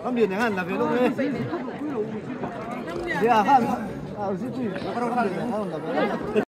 Cắm điện chẳng hạn là về lúc đấy. Dạ, ở dưới tùy, nó không điện chẳng hạn là về.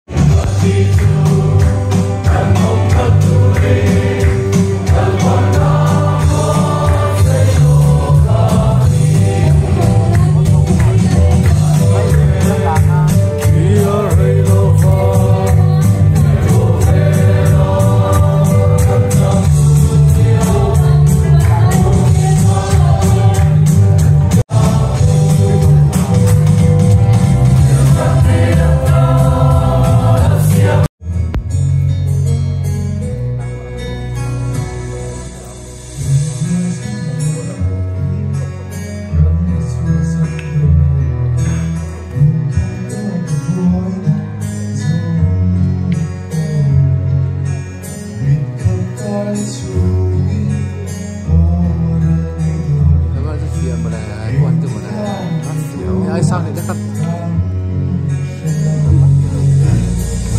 Sao này chắc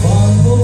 All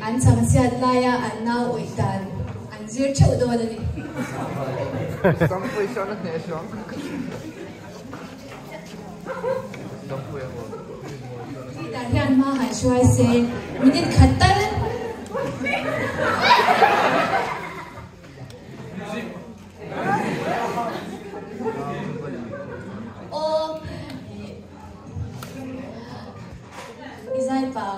an chang siat laya an nau oitan an zir cheu do ni Some place on the nation. Some place on. dar hian ma hai shwai se minit khatar o izai pa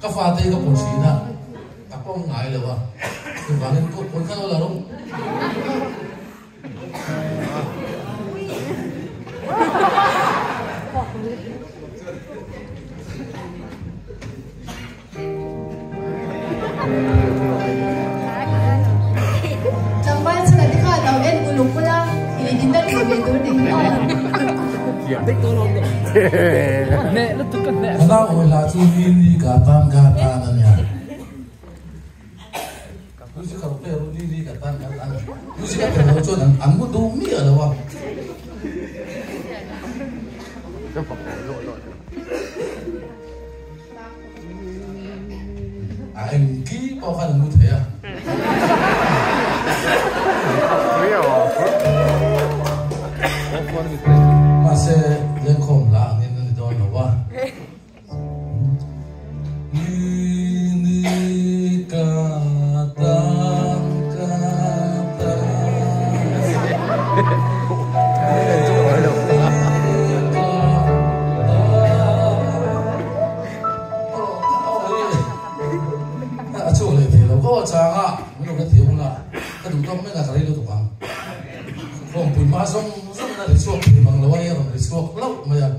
các pha tây các bộ sĩ đó các con ngại là từ vào đến con khác là đúng chẳng phải chỉ là cái khoa đầu em của lục pula thì đến đây rồi về tôi định Nè, nó tụt nè. nó ôi là chú đi cả tan đó nha chú chỉ cần phải đi cả tan chú chỉ cần phải cho ăn một đồ mì là được anh ký bao khăn như thế à mà sẽ lên không là nên nó đó là quá ni cả tan chỗ này thì nó có chàng à nó cái thiếu là cái đúng không mấy là cái đấy nóถูกkhông không bùn má xong là để chuộc thì bằng lâu ấy rồi để chuộc lâu mà giờ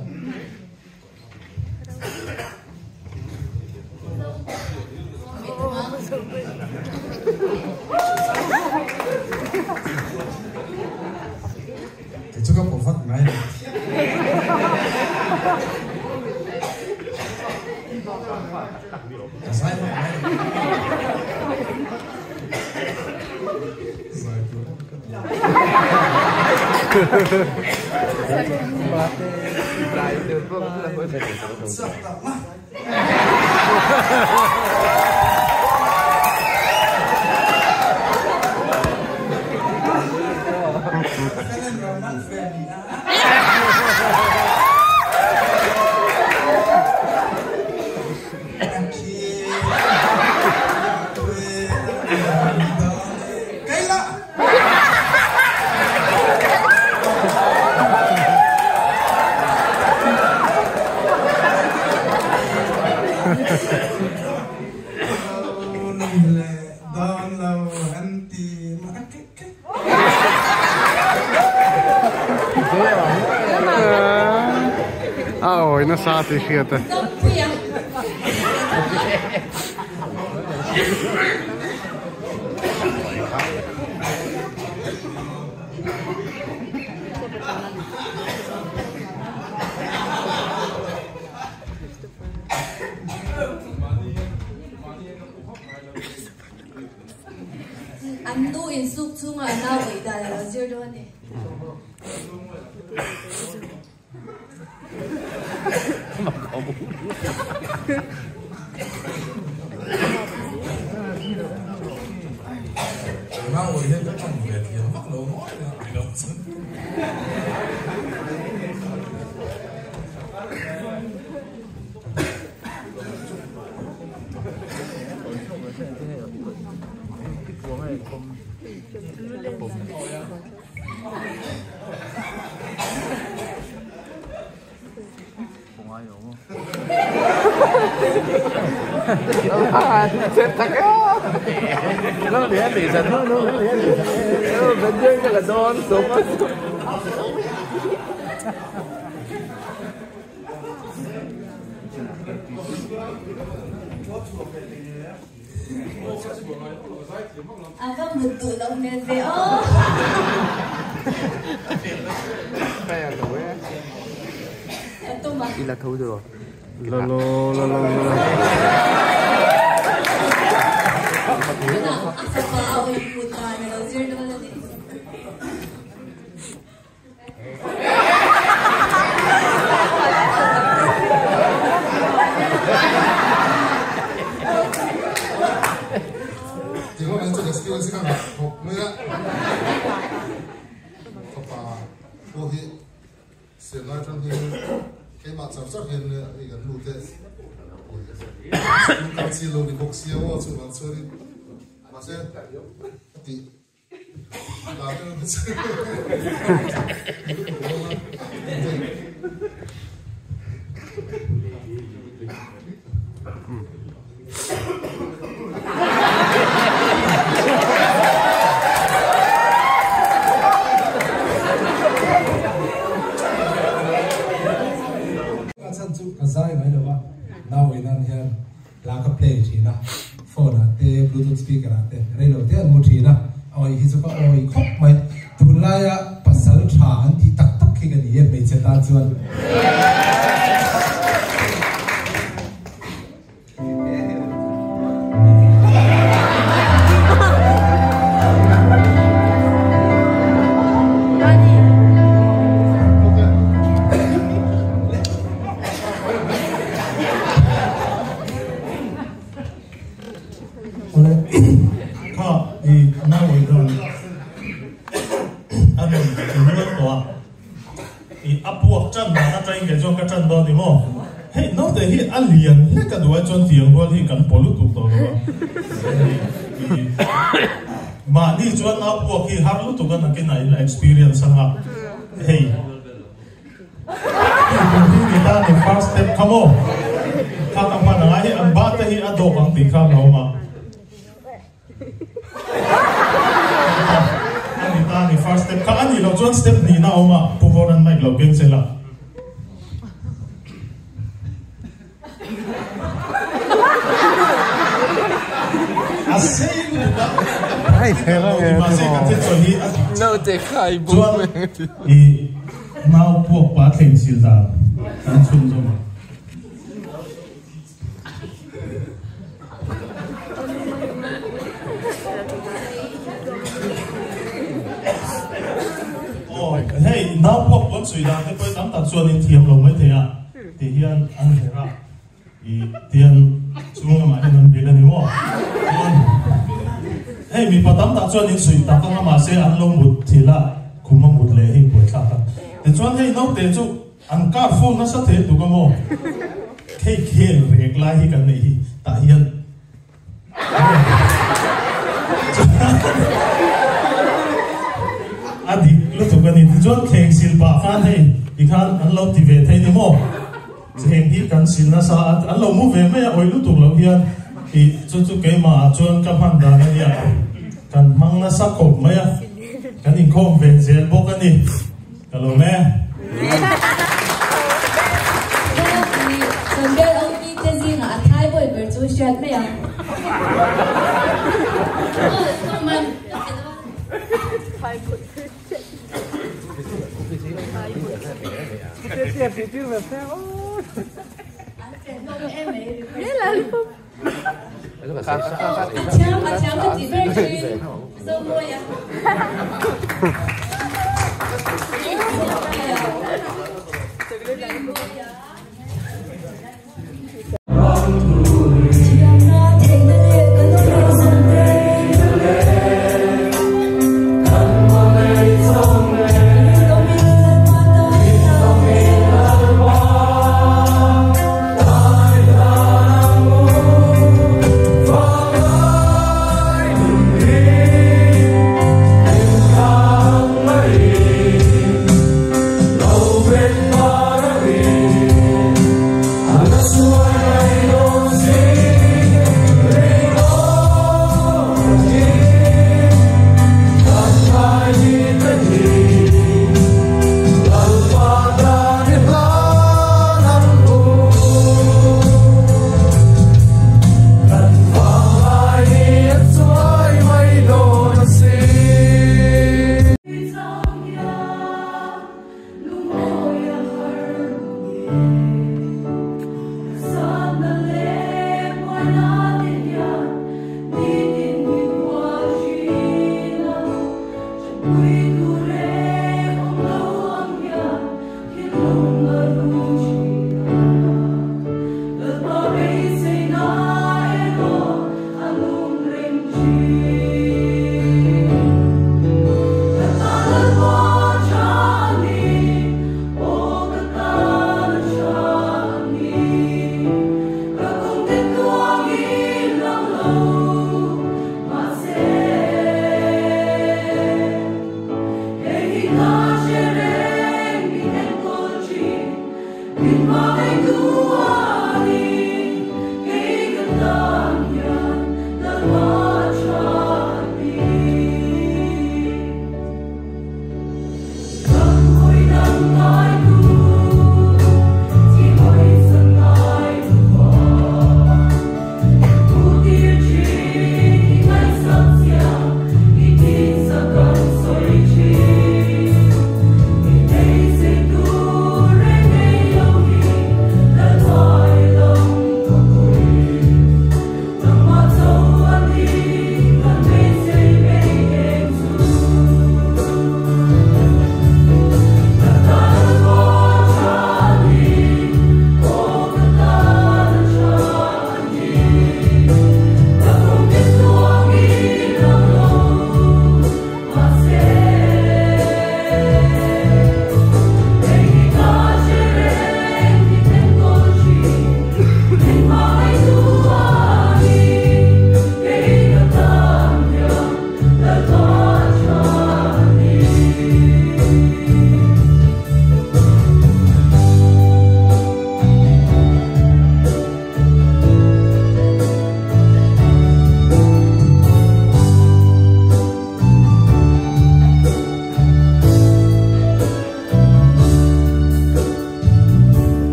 cái chỗ các bộ phận này sai Oi, na saati sieltä. Toppuja. Anh tu in suk chung à nào vậy ta là chưa đó nè. nó ngồi lên cái trong việc thì nó mắc lỗ nói ai đâu Nó để anh bị giật nó để anh bị giật nó bên dưới cái là đòn sụp á Apa betul dong Neze? Oh. Kayak gue Itu mah. gila tahu dulu Lolo. Nah, asal awal putra, kalau zero dua experience kan kok maya papa ko hi senai tang hi ke ma char char hen ni gan lu te kan si lo ni box ya wa chu ban sorry ma se ti la te Kazai mai lo ba now we nan here la ka play chi na phone te bluetooth speaker te relo te an mo thi na oi hi chu ka oi khop mai tunla ya pasal tha an ti tak tak ki ga ni ye me che ta chuan hey, no, the hit alien, he can do a John Theon, he can pollute to Ma, this one up walk, he hardly to go again, experience. Hey, the first step, come on. Kakamanai and Batahi Adobang become Homa. And the first step, Kani, John Step Nina Oma, Puvor and Michael Gensela. No, they can't boom. Now, poor Batlin Silda. Oh, hey, now poor what's with that? They put them that so in Tiam Lometea. The Hian and Hera. Tian Sunga and Villanimo. Hey, me patam that so in Sweet Takamase and Longwood Tilla, Kuma would lay him with Tata. The one hey, no, they do, and car full Nasate to go more. Cake here, regla he can lay Tahian. Adi, look to when it John King Silva, and hey, he can't unlock the vet anymore. Saying he can see Nasa, allow move him, or look to love here. He took game a John Capanda, can Manasa Cope, Maya, can he convince the Bocani? Hello, man. Hãy subscribe cho kênh Ghiền Mì Gõ để không bỏ lỡ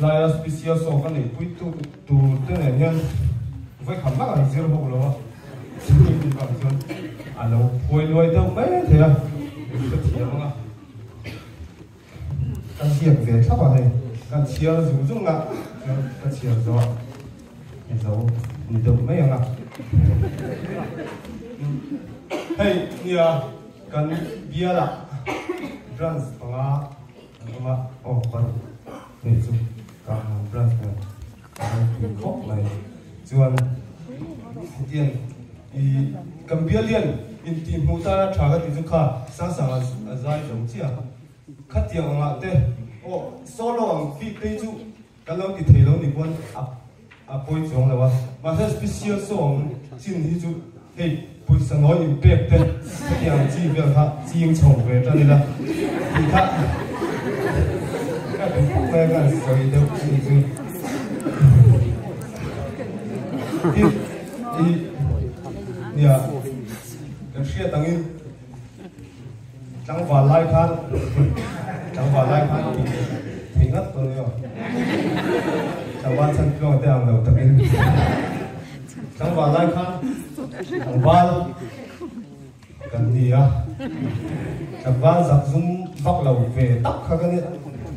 lai special so kan ni pui tu te ne hian vai kham na ai zero ho lo sin ni ka chon alo poi loi deuh mai the a ka thiam nga kan thiam ve thap a he kan thiam zum zum nga ka thiam zo e zo ni deuh mai nga hey nia kan biala trans panga ma oh par ni chu ka trans ka khop lai chuan tian i kan bialian in ti mu ta tha ga ti chu kha sa sa a zai dong chia khat tiang nga te o solo ang fi te chu kan lo ti thei lo ni kon a poi chong la wa ma sa special song chin hi chu hey pui sa nói impact te tiang chi vel ha chiang chong ve ta ni la ti kha ka ben pe ga soi de ni chu i nia kan sia tangin tang va lai khan thì ngắt rồi rồi chẳng qua chân cho te ang lo takin tang va lai khan tang va kan nia tang va zak zum vak lo ve tak kha kan ni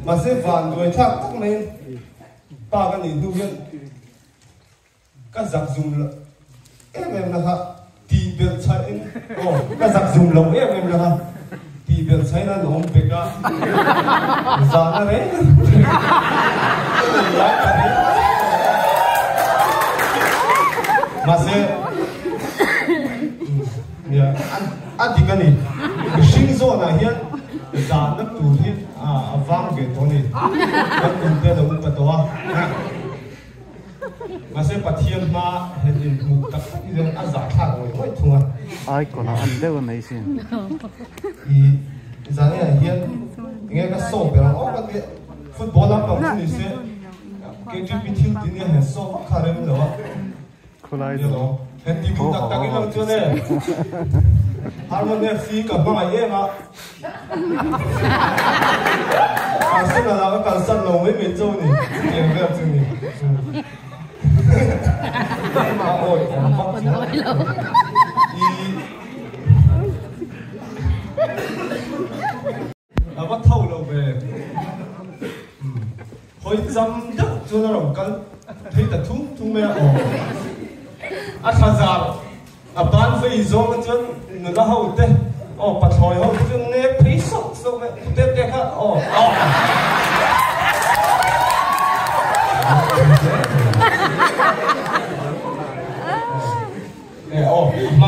ma se van doi thak tak mai pa kan ni du hian ka zak zum em là ha ti bel chai in ka zak zum lo em là ha ti bel chai na long pe ka za na re mà sẽ anh thì cái này sinh ra là hiện giả nó tụ hiện vang vềตัวนี้มันเป็นเรื่องของตัวmà sẽ bắt thiên ma hiện mục đặc cáiเรื่องอาgiả khác rồiไม่ถูกอ่ะai còn ăn đâu này xinอีgiả này hiện nghe cái số về là cái football làm bằng cái gì cái chữ bị thiếu thì này số khác rồi đó Kulai đó hiện thì mục đặc cái làm cho này harmony phi cả bằng ai em à càng sinh là càng sinh lâu mấy mấy châu này em biết chưa này ôi bắt bắt thâu lâu về hồi dăm đất cho nó làm cân thấy ta thung mẹ thà già bán với gió cái chân người ta hậu tê bắt hồi hậu chân nghe thấy sốc sốc mẹ tê khác mà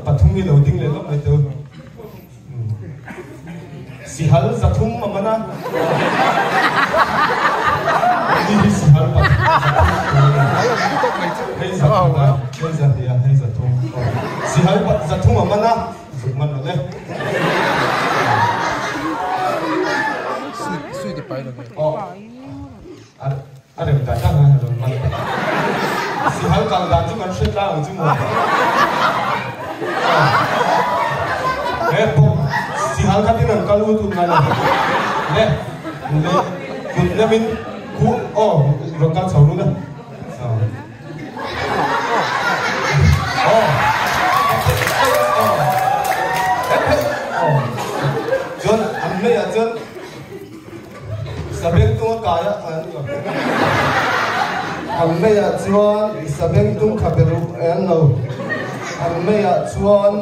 bắt thung như đầu tiên lên lúc này từ si hal za thung mà mana đi si hal bắt hay za thung si hal bắt za thung mà mana dục man rồi đấy suy đi bay rồi ada yang datang kan ada mana si hal kalau datang kan sudah tahu cuma si hal kan ini kalau tu mana ne min ku rokan saulu dah John amme ya John sabeng tu kaya amme ya chuan sabeng tu khaberu en lo amme ya chuan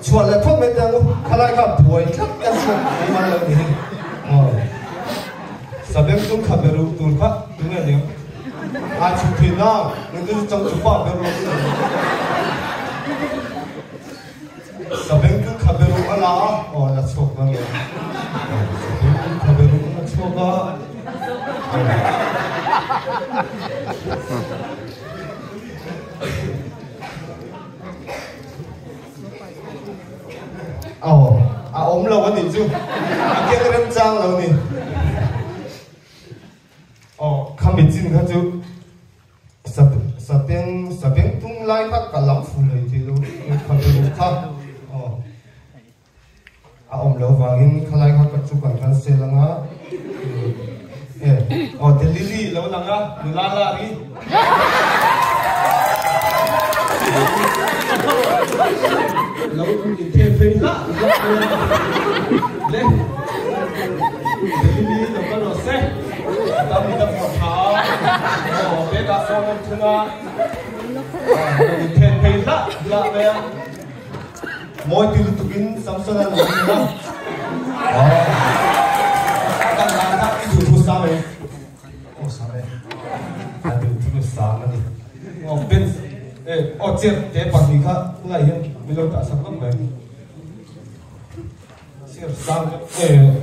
chuan le phot me tang khalai ka buai thak ya chuan ma lo ni sabeng tu khaberu tu kha tu ne ni a chu thina ni tu chang chu pa beru sabeng tu khaberu ala la chok na ni khaberu na choka ốm lâu cái gì chứ kia cái đám trang lâu nè không biết gì nữa chứ sabeng tung lai bắt cả lắm phụ này thì luôn không được khác ốm lâu vàng in khai lai bắt cả chụp ảnh kan se langa te lili lo langa nulala ri lo ki te pe la le lili lo ka lo se ta mi da mo tha be da so mo thuna te pe la me moi ti lu tukin samson la na kan la ta ki tu sa me o sa me a tu tu sa ma ni o ben o cher te pa ni kha ngai hian mi lo ta sa kam mai cher sang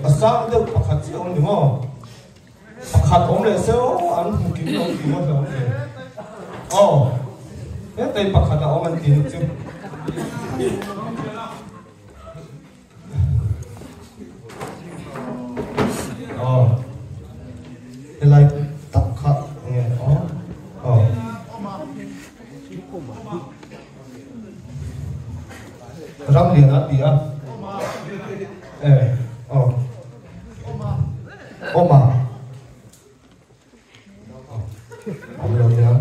a sang de pakhat chi on ni mo pakhat om le se o an hu ki lo ki mo lo o e te pakhat a om an ti chu like tập khát nghe ram liền á đi á oma rồi nha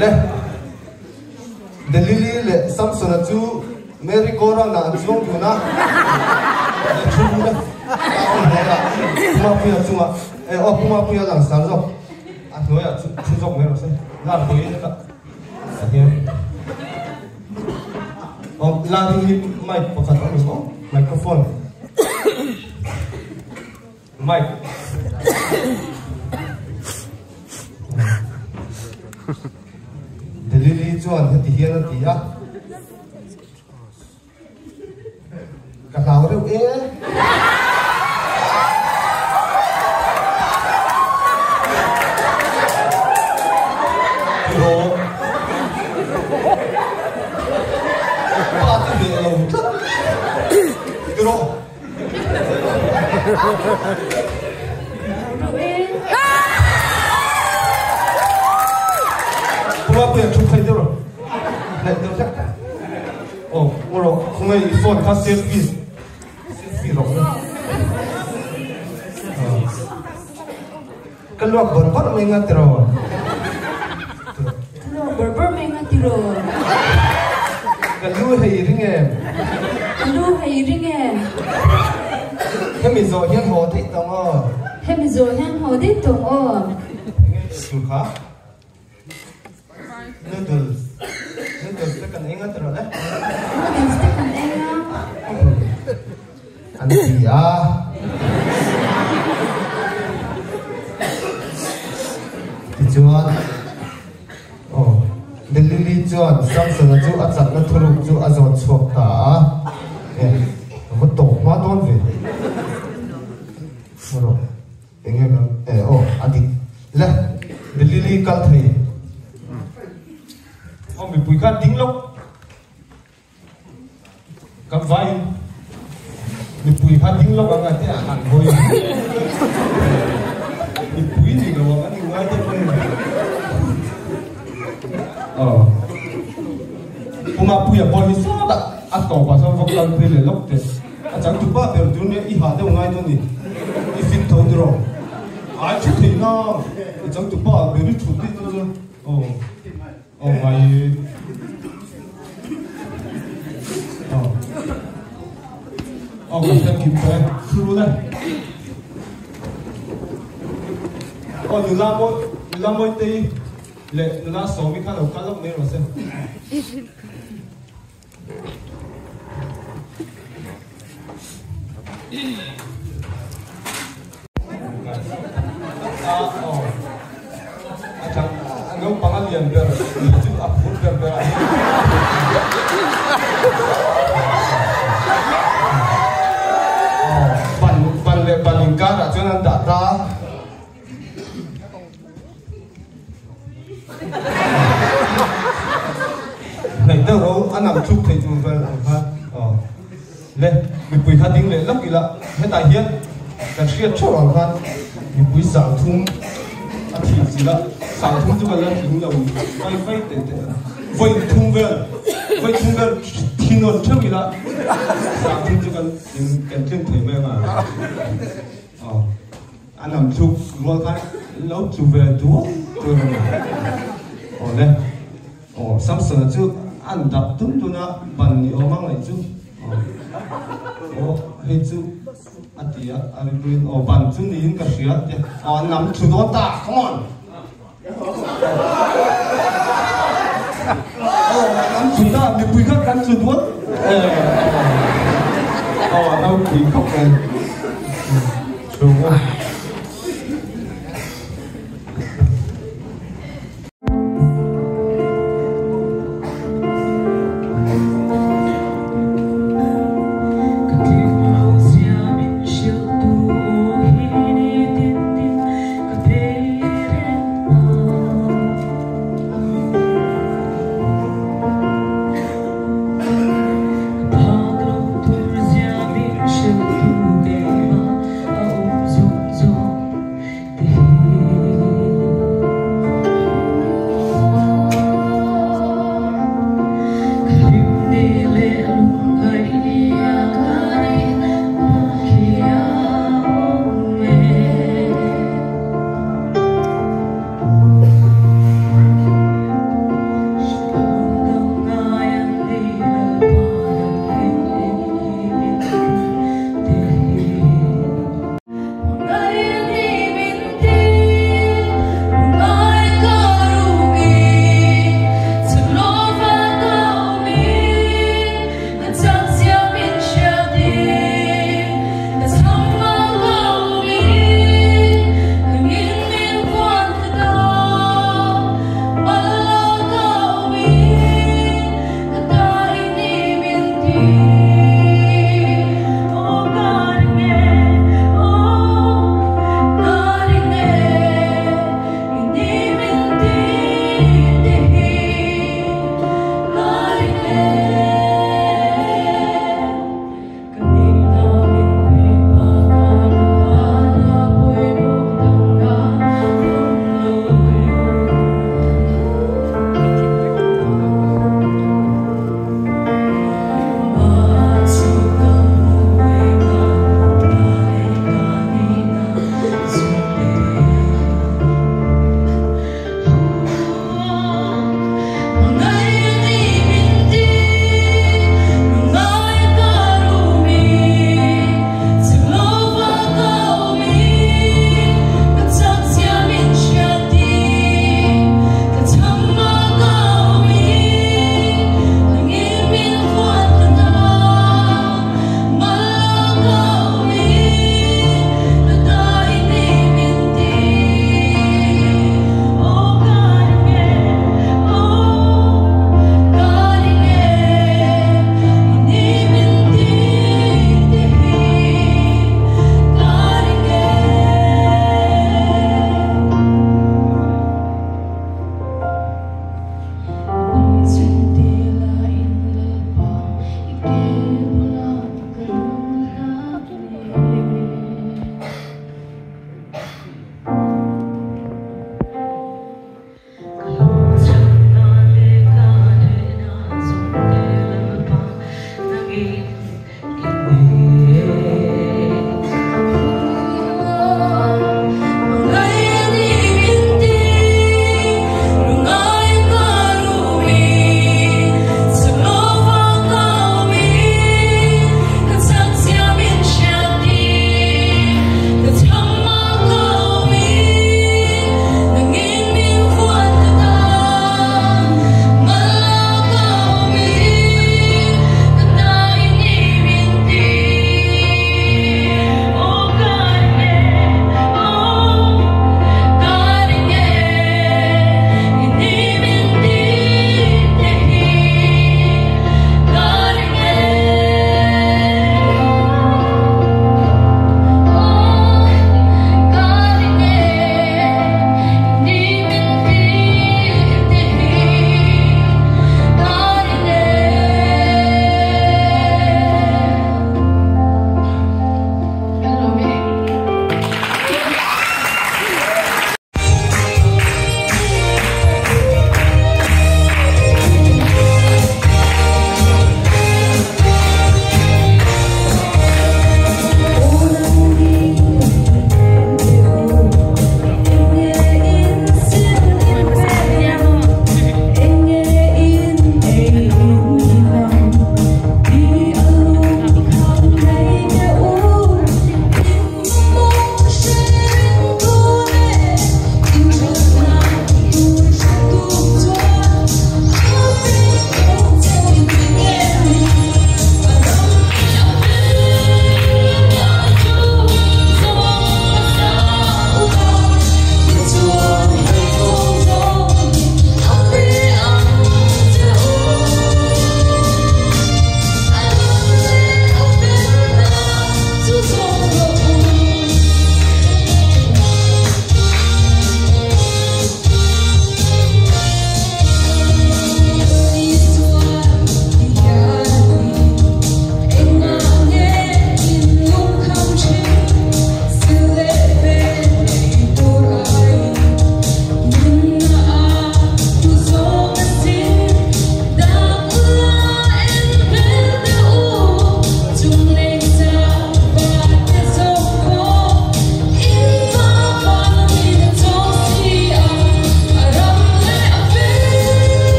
le Delili le Samson chu Mary Cora na chung tu na chung na kuma puya chunga kuma puya lang sar zo a noya chu zo me ro se la pui ka again la ni mic pakhat on so microphone mic Delili chuan heti hian ti a ka lau reu Kuma punya cukai tu loh, naik tu tak? Oh, orang kumai phone kan selfie loh. Kalau berber mengat terus. Kalau berber mengat terus. Kalau hiringnya. Kalau hiringnya. Kami zohian hodi tong oh. Kami zohian hodi tong oh. Suka. Noodles tekan ingat terus eh. Noodles tekan ingat. Anti ya. Dijual. Oh, Delili jual. Samson ju acak na turuk ju azot suap ta. Betul, madon ve. Moro. Ingat oh adik. Lah, Delili kal thai. Ông bị bùi khát tính lốc cặp vai bị bùi khát tính lốc anh thế à hẳn hồi bị bùi gì đâu anh đi ngay thế không mà bùi à bùi sao đã ăn cỏ và sao vóc lần về lốc thế à chẳng chụp ba đều tụi này ít hạt đâu ngay thôi nhỉ ít fit thôi rồi ai chụp thì nó chẳng chụp ba đều đi chụp đi thôi oh my kita kita keluar nila mo tei le nila somi kan o kalok ne rose Ang pangalian ber itu apun ber Balingkar at yun ang data. Nagdaro anam chuk thay chung vel ang ha. Le, mi pui kha ding le lak ila heta hian kan shia chor ang ha. Mi pui sang thum athi sila sang thum chu kala thing lo fai te te. Voi thum vel thinon thau ila sang thum chu kan thing thei me ma. anh làm chụp vừa cái lâu chụp về chúa tôi đây sắp sửa chứ anh đập tung cho nó bằng nhiều mang lại chứ hết chứ anh thì anh quên bằng chứ đi cái gì anh làm chụp đó ta come on làm chụp đó được quý khách làm chụp đó đâu quý khách này đúng không